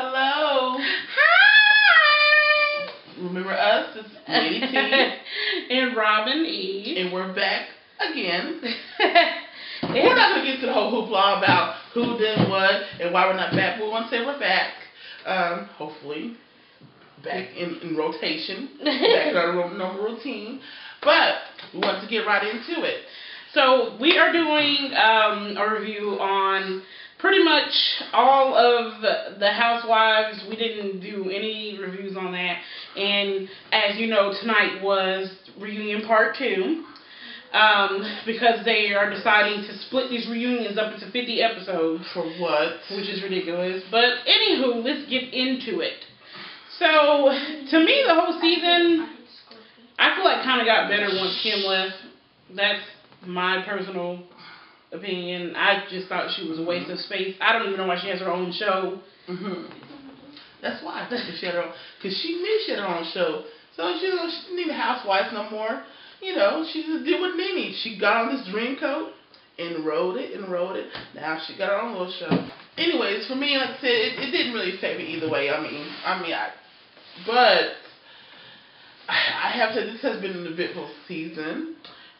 Hello. Hi. Remember us? It's Lady T and Robin E. And we're back again. We're not going to get to the whole hoopla about who did what and why we're not back. We want to say we're back. Hopefully back in rotation, back in our normal routine. But we want to get right into it. So we are doing a review on pretty much all of the Housewives. We didn't do any reviews on that. And as you know, tonight was reunion part 2. Because they are deciding to split these reunions up into 50 episodes. For what? Which is ridiculous. But anywho, let's get into it. So, to me, the whole season, I feel like kind of got better once Kim left. That's my personal opinion. I just thought she was a waste of space. I don't even know why she has her own show. That's why I think she had her own, because she knew she had her own show. So she didn't need a housewife no more. You know, she just did what Nene. She got on this dream coat and rode it. Now she got her own little show. Anyways, for me, like I said, it didn't really affect me either way. But I have to. This has been an eventful season.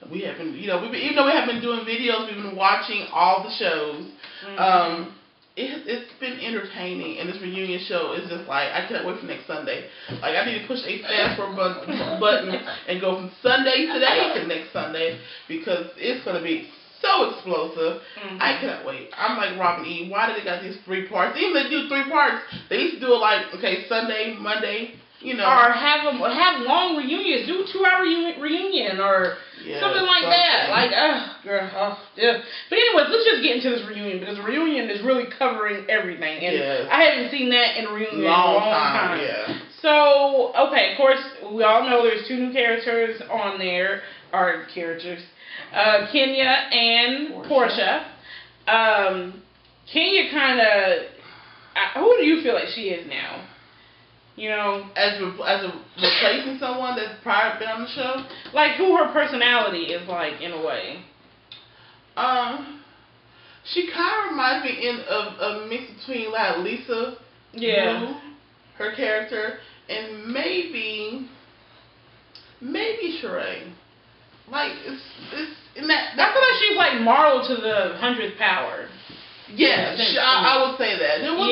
We have been, even though we haven't been doing videos, we've been watching all the shows. It's been entertaining, and this reunion show is just like, I can't wait for next Sunday. Like, I need to push a fast forward button and go from Sunday today to next Sunday, because it's going to be so explosive. I cannot wait. I'm like Robin E. Why did they got these 3 parts? Even if they do 3 parts, they used to do it like, okay, Sunday, Monday, Or have long reunions. Do a 2-hour reunion or something like that. Like, girl, yeah. But anyways, let's just get into this reunion, because the reunion is really covering everything. And I haven't seen that in a reunion in a long time. Yeah. So, okay, of course, we all know there's 2 new characters on there. Kenya and Portia. Kenya kind of, who do you feel like she is now? As a replacing someone that's prior been on the show? Like, who her personality is like, in a way. She kind of reminds me of a mix between like Lisa, Blue, her character, and maybe Sheree. Like, it's in that. I feel like she's like Marlo to the 100th power. Yeah, I would say that. There was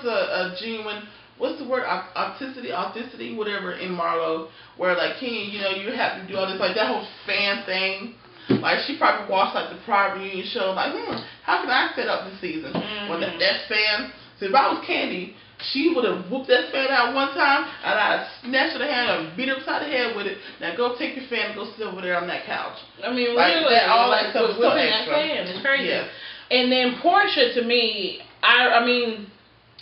a genuine, what's the word, authenticity, whatever, in Marlo, where like Kenya, you have to do all this, like that whole fan thing. Like, she probably watched like the prior reunion show, like, how can I set up this season? When that fan, so if I was Candy, she would have whooped that fan out one time, and I'd snatched her hand and beat her upside the head with it. Now go take your fan and go sit over there on that couch. I mean, like, really, all that stuff was so extra. That fan. It's crazy. Yeah. And then Portia, to me, I mean,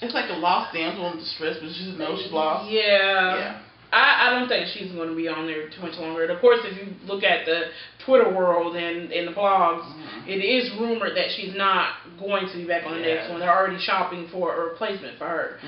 it's like a lost damsel in distress, but she just knows she's lost. Yeah. I don't think she's going to be on there too much longer. And of course, if you look at the Twitter world and the blogs, it is rumored that she's not going to be back on the next one. They're already shopping for a replacement for her.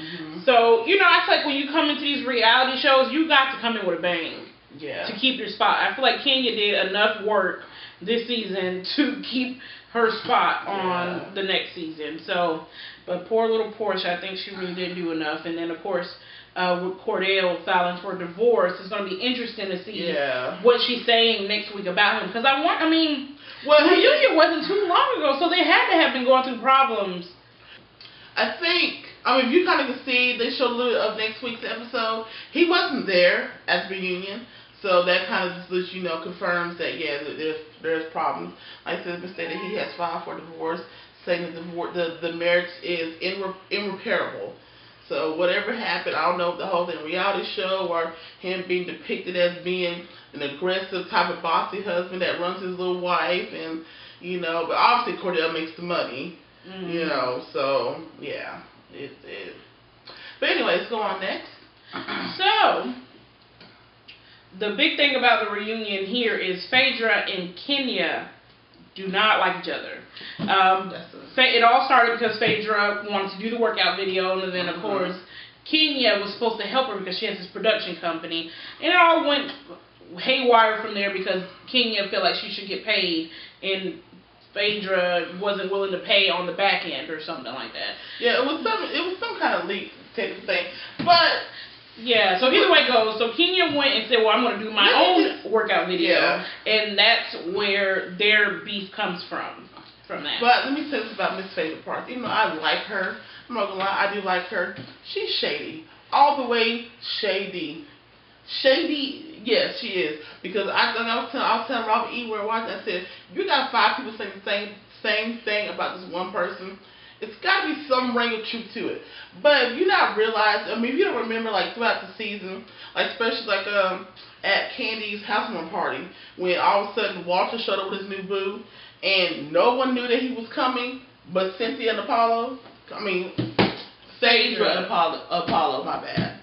So, I feel like when you come into these reality shows, you got to come in with a bang to keep your spot. I feel like Kenya did enough work this season to keep her spot on the next season. So, but poor little Portia, I think she really didn't do enough. And then, of course, with Cordell filing for divorce, it's going to be interesting to see what she's saying next week about him. Because the reunion wasn't too long ago, so they had to have been going through problems. I think, if you kind of can see, they showed a little of next week's episode. He wasn't there at the reunion, so that kind of just lets you know, confirms that, there's problems. Like I said, it's been stated he has filed for divorce, saying that the marriage is irreparable. So whatever happened, I don't know if the whole thing reality show or him being depicted as being an aggressive type of bossy husband that runs his little wife, and but obviously Cordell makes the money, so yeah, it. But anyway, let's go on next. So the big thing about the reunion here is Phaedra and Kenya do not like each other. It all started because Phaedra wanted to do the workout video, and then of course Kenya was supposed to help her because she has this production company, and it all went haywire from there because Kenya felt like she should get paid, and Phaedra wasn't willing to pay on the back end or something like that. Yeah, it was some kind of leak type of thing. But yeah, so either way it goes. So Kenya went and said, well, I'm going to do my own workout video. And that's where their beef comes from that. But let me say this about Miss Phaedra Parks. Even though I like her, I'm not going to lie, I do like her. She's shady. All the way shady. Shady, yes, she is. Because I was telling Robert E. where watching, I said, you got 5 people saying the same thing about this one person. It's got to be some ring of truth to it. But if you not realize, I mean, if you don't remember, like, throughout the season, like, especially, like, at Candy's housewarming party, when all of a sudden Walter showed up with his new boo, and no one knew that he was coming but Cynthia and Apollo. I mean, Phaedra and Apollo, my bad.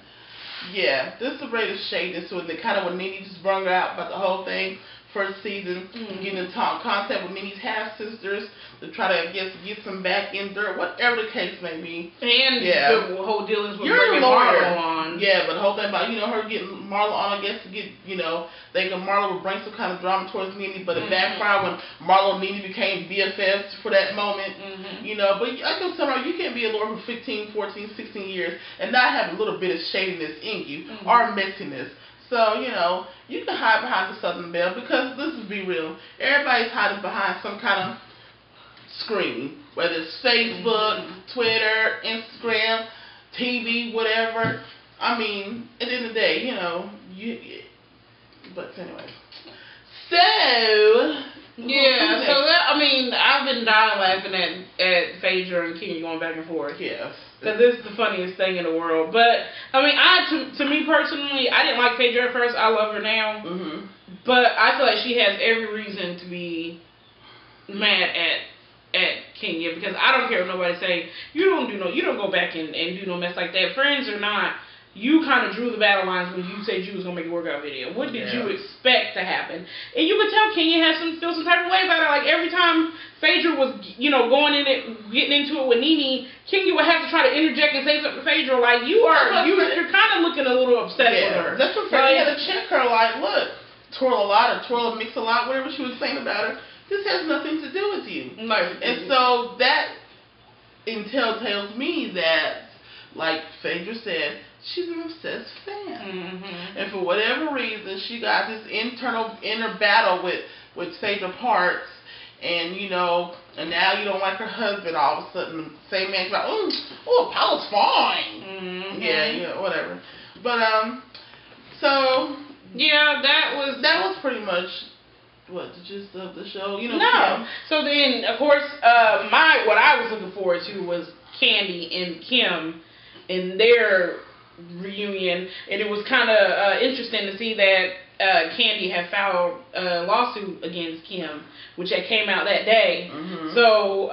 Yeah, this is the rate of shadiness to it. The kind of when Nene just brung out about the whole thing. First season, getting in contact with Nene's half-sisters to try to, I guess, get some back in dirt, whatever the case may be. And the whole dealings with bringing Marlo on. Yeah, but the whole thing about, her getting Marlo on, I guess, to get, thinking Marlo would bring some kind of drama towards Nene, but it backfired when Marlo and Nene became BFFs for that moment. But I can tell you can't be a lawyer for 15, 14, 16 years and not have a little bit of shadiness in you or messiness. So, you can hide behind the Southern Belle because, let's be real, everybody's hiding behind some kind of screen, whether it's Facebook, Twitter, Instagram, TV, whatever. I mean, at the end of the day, but anyway. So, yeah, so that, I've been dying laughing at Phaedra and Kenya going back and forth. Yes. Because it's the funniest thing in the world. But, to me personally, I didn't like Phaedra at first. I love her now. But I feel like she has every reason to be mad at Kenya. Because I don't care what nobody say. You don't go back and do no mess like that. Friends or not, you kind of drew the battle lines when you said you was going to make a workout video. What did you expect to happen? And you could tell Kenya feel some type of way about it. Like, every time Phaedra was, going in it, getting into it with Nene, Kenya would have to try to interject and say something to Phaedra. Like, you're kind of looking a little upset with her. That's what Phaedra had to check her. Like, look, twirl a lot, mix a lot, whatever she was saying about her. This has nothing to do with you. And so that tells me that, like Phaedra said, she's an obsessed fan. And for whatever reason, she got this inner battle with Phaedra Parks. And, and now you don't like her husband all of a sudden. The same man's like, oh, Apollo's fine. Yeah, whatever. But, so. Yeah, that was pretty much the gist of the show. No. So then, of course, what I was looking forward to was Candy and Kim in their reunion, and it was kind of interesting to see that Candy had filed a lawsuit against Kim, which had came out that day. So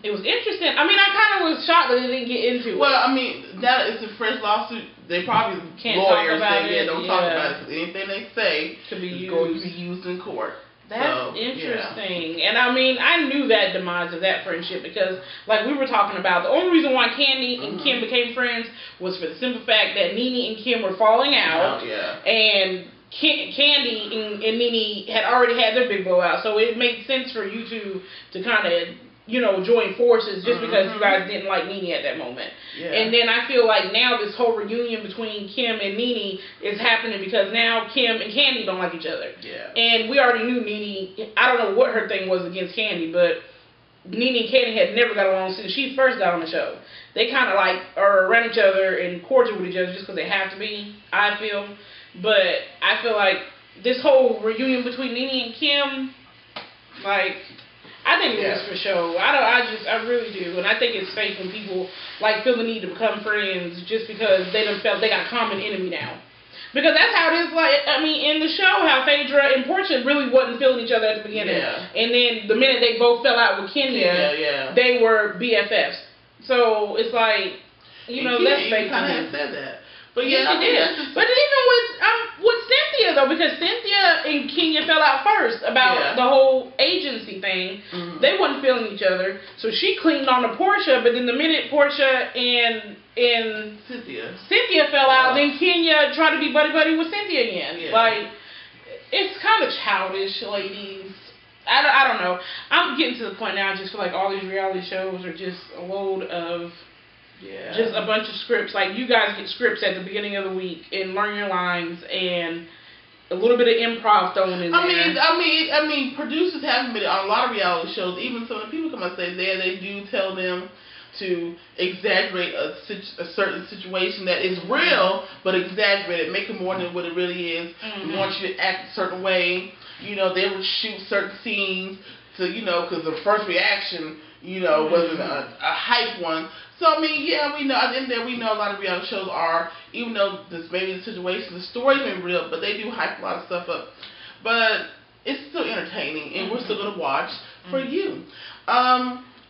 it was interesting. I kind of was shocked that they didn't get into it. Well, now it's a fresh lawsuit. They probably can't lawyers talk about say, it. Don't talk about it. Anything they say is going to be used in court. That's interesting. And I knew that demise of that friendship because, like we were talking about, the only reason why Candy and Kim became friends was for the simple fact that Nene and Kim were falling out. And Candy and Nene had already had their big blowout. So it made sense for you two to kind of, join forces just because you guys didn't like Nene at that moment. And then I feel like now this whole reunion between Kim and Nene is happening because now Kim and Candy don't like each other. And we already knew Nene, I don't know what her thing was against Candy, but Nene and Candy had never got along since she first got on the show. They kind of like are around each other and cordial with each other just because they have to be, I feel. But I feel like this whole reunion between Nene and Kim, I think it was for show. I really do, and I think it's fake when people feel the need to become friends just because they done felt they got a common enemy now. Because that's how it is. In the show, how Phaedra and Portia really wasn't feeling each other at the beginning, and then the minute they both fell out with Kenya, they were BFFs. So it's like, that's fake. Kind of said that. But yes, she did. But even with Cynthia though, because Cynthia and Kenya fell out first about the whole agency thing, they wasn't feeling each other. So she cleaned on to Portia, but then the minute Portia and Cynthia fell out, then Kenya tried to be buddy with Cynthia again. It's kind of childish, ladies. I don't know. I'm getting to the point now. I just feel like all these reality shows are just a load of just a bunch of scripts. Like you guys get scripts at the beginning of the week and learn your lines and a little bit of improv thrown in there. I mean, producers have been on a lot of reality shows. Even some of the people come and say they do tell them to exaggerate a certain situation that is real, but exaggerate it, make it more than what it really is. We want you to act a certain way. You know, they would shoot certain scenes to, you know, because the first reaction, you know, wasn't a hype one. So, I mean, yeah, we know, at the end of the day, we know a lot of reality shows are, even though this maybe the situation, the story's been real, but they do hype a lot of stuff up. But it's still entertaining, and we're still going to watch for you.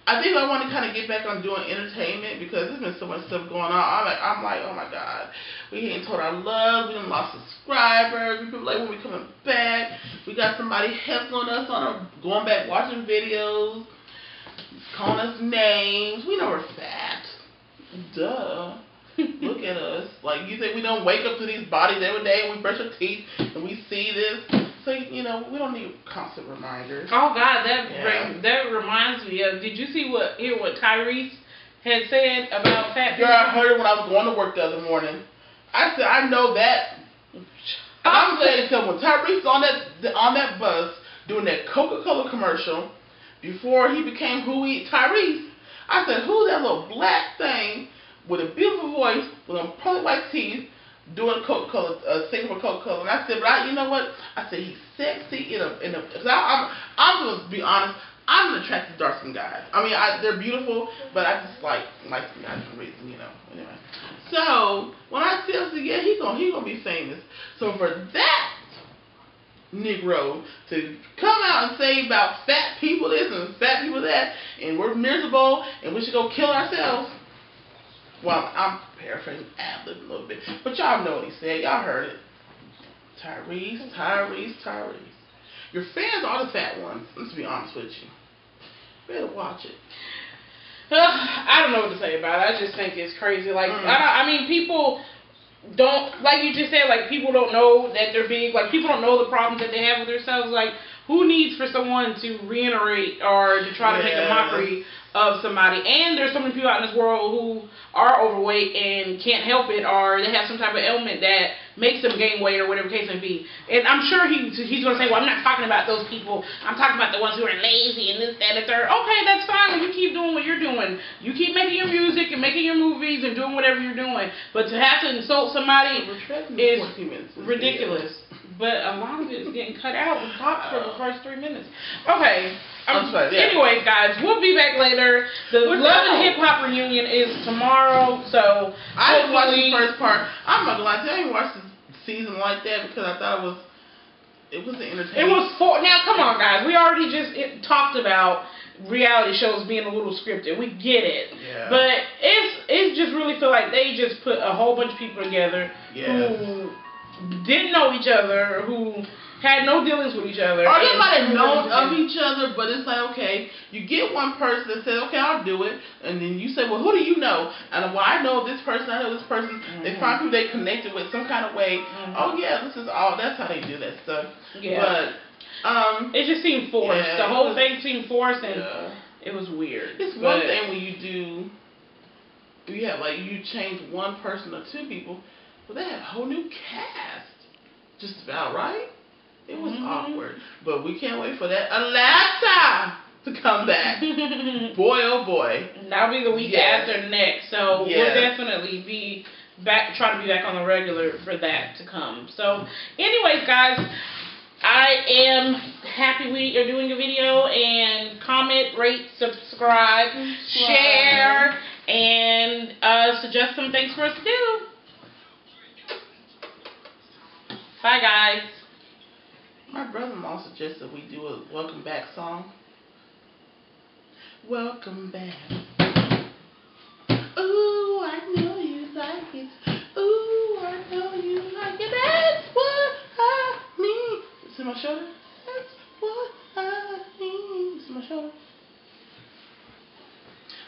I think I want to kind of get back on doing entertainment because there's been so much stuff going on. I'm like, oh my God. We ain't told our love. We done lost subscribers. People like, when we coming back? We got somebody helping us going back watching videos, calling us names. We know we're fat. Duh. Look at us. Like, you think we don't wake up to these bodies every day and we brush our teeth and we see this? So, you know, we don't need constant reminders. Oh, God, that reminds me of, did you hear what Tyrese had said about fat people? Girl, I heard it when I was going to work the other morning. I said, I know that. I'm saying, so when Tyrese was on that bus doing that Coca-Cola commercial, before he became Tyrese, I said, who's that little black thing with a beautiful voice, with them pearly white teeth, doing Coca-Cola, singing for Coca-Cola? And I said, but you know what? I said, he's sexy because I'm going to be honest, I'm attracted to dark-skinned guys. I mean, they're beautiful, but I just like some guys for reason, you know. Anyway. So, when I see him, yeah, he's gonna be famous. So for that Negro to come out and say about fat people this and fat people that, and we're miserable and we should go kill ourselves. Well, I'm paraphrasing, ad-libbing a little bit, but y'all know what he said. Y'all heard it. Tyrese. Your fans are the fat ones. Let's be honest with you. Better watch it. I don't know what to say about it. I just think it's crazy. Like, I mean, people don't, like you just said, like, people don't know that they're big. Like, people don't know the problems that they have with themselves. Like, who needs for someone to reiterate or to try to make a mockery of somebody? And there's so many people out in this world who are overweight and can't help it, or they have some type of ailment that makes them gain weight or whatever the case may be. And I'm sure he's going to say, well, I'm not talking about those people. I'm talking about the ones who are lazy and this, that, and the third. Okay, that's fine. You keep doing what you're doing. You keep making your music and making your movies and doing whatever you're doing. But to have to insult somebody is ridiculous. But a lot of it is getting cut out and popped for the first 3 minutes. Okay. Anyways, guys, we'll be back later. The Love and Hip Hop reunion is tomorrow, so I didn't watch the first part. I'm not gonna lie to you, I didn't watch the season like that because I thought it was entertaining. It was now come on, guys. We already just talked about reality shows being a little scripted. We get it. Yeah. But it just really feel like they just put a whole bunch of people together who didn't know each other, who had no dealings with each other. Or they might have known of each other, but it's like, okay, you get one person that says, okay, I'll do it, and then you say, well, who do you know? And well, I know this person, I know this person. They find people they connected with some kind of way. Oh yeah, that's how they do that stuff. Yeah. But it just seemed forced. The whole thing seemed forced, and it was weird. It's one thing when you change one person or two people, but they had a whole new cast. Just about, right? It was awkward. But we can't wait for that Atlanta to come back. Boy, oh boy. That'll be the week after next. So we'll definitely be back, try to be back on the regular for that to come. So anyways, guys, I am happy we are doing a video, and comment, rate, subscribe, share, and suggest some things for us to do. Bye, guys. My brother-in-law suggested we do a welcome back song. Welcome back. Ooh, I know you like it. Ooh, I know you like it. That's what I mean. See my shoulder? That's what I mean. See my shoulder?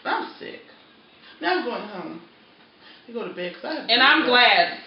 I'm sick. Now I'm going home. You go to bed because I have. And I'm glad.